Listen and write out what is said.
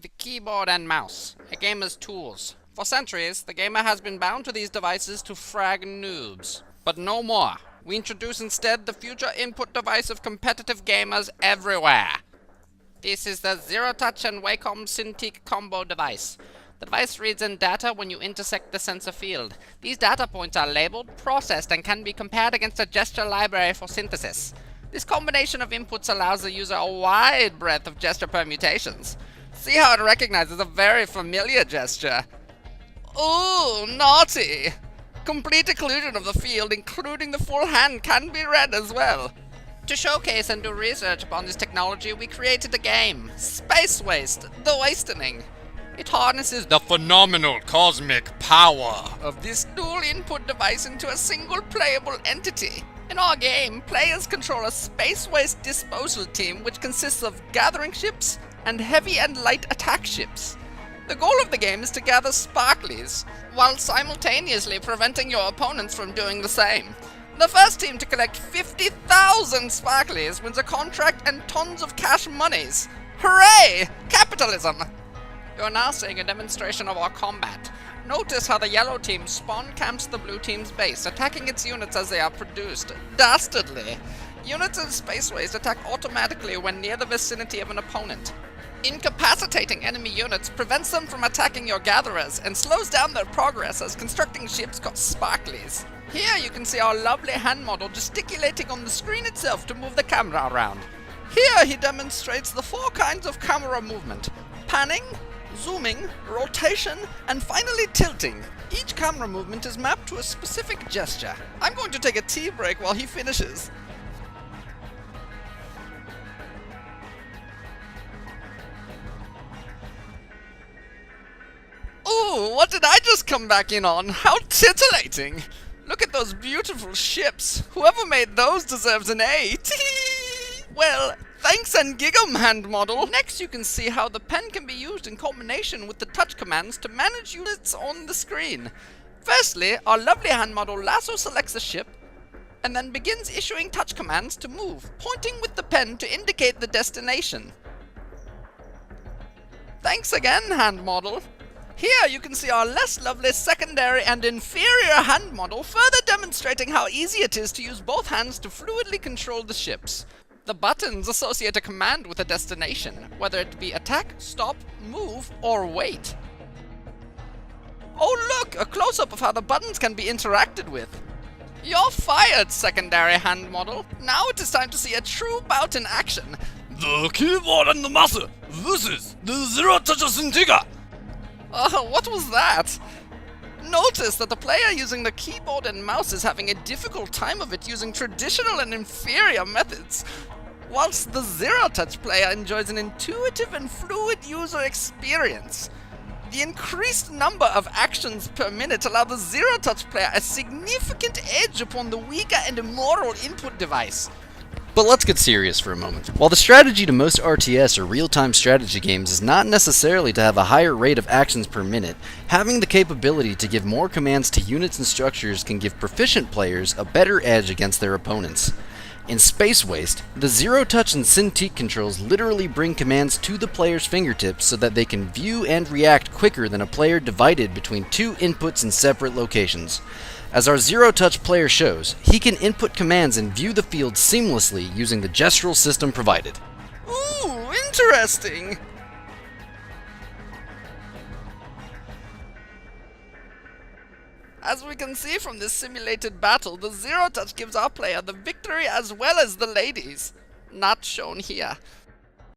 The keyboard and mouse, a gamer's tools. For centuries, the gamer has been bound to these devices to frag noobs. But no more. We introduce instead the future input device of competitive gamers everywhere. This is the Zero Touch and Wacom Cintiq combo device. The device reads in data when you intersect the sensor field. These data points are labeled, processed, and can be compared against a gesture library for synthesis. This combination of inputs allows the user a wide breadth of gesture permutations. See how it recognizes a very familiar gesture. Ooh, naughty! Complete occlusion of the field, including the full hand, can be read as well. To showcase and do research upon this technology, we created a game, Space Waste, the Wastening. It harnesses the phenomenal cosmic power of this dual input device into a single playable entity. In our game, players control a space waste disposal team which consists of gathering ships and heavy and light attack ships. The goal of the game is to gather sparklies, while simultaneously preventing your opponents from doing the same. The first team to collect 50,000 sparklies wins a contract and tons of cash monies. Hooray! Capitalism! You are now seeing a demonstration of our combat. Notice how the yellow team spawn camps the blue team's base, attacking its units as they are produced. Dastardly! Units in Space Waste attack automatically when near the vicinity of an opponent. Incapacitating enemy units prevents them from attacking your gatherers and slows down their progress as constructing ships cost sparklies. Here you can see our lovely hand model gesticulating on the screen itself to move the camera around. Here he demonstrates the 4 kinds of camera movement: panning, zooming, rotation, and finally tilting. Each camera movement is mapped to a specific gesture. I'm going to take a tea break while he finishes. Ooh, what did I just come back in on? How titillating! Look at those beautiful ships. Whoever made those deserves an A. Well, thanks and gig'em, hand model. Next you can see how the pen can be used in combination with the touch commands to manage units on the screen. Firstly, our lovely hand model lasso selects a ship and then begins issuing touch commands to move, pointing with the pen to indicate the destination. Thanks again, hand model. Here you can see our less lovely secondary and inferior hand model, further demonstrating how easy it is to use both hands to fluidly control the ships. The buttons associate a command with a destination, whether it be attack, stop, move, or wait. Oh look, a close-up of how the buttons can be interacted with. You're fired, secondary hand model. Now it is time to see a true bout in action. The keyboard and the mouse. This is the Zero Touch Cintiq. What was that? Notice that the player using the keyboard and mouse is having a difficult time of it using traditional and inferior methods, whilst the zero-touch player enjoys an intuitive and fluid user experience. The increased number of actions per minute allow the zero-touch player a significant edge upon the weaker and immoral input device. But let's get serious for a moment. While the strategy to most RTS or real-time strategy games is not necessarily to have a higher rate of actions per minute, having the capability to give more commands to units and structures can give proficient players a better edge against their opponents. In Space Waste, the Zero Touch and Cintiq controls literally bring commands to the player's fingertips so that they can view and react quicker than a player divided between 2 inputs in separate locations. As our Zero Touch player shows, he can input commands and view the field seamlessly using the gestural system provided. Ooh, interesting! As we can see from this simulated battle, the Zero Touch gives our player the victory as well as the ladies. Not shown here.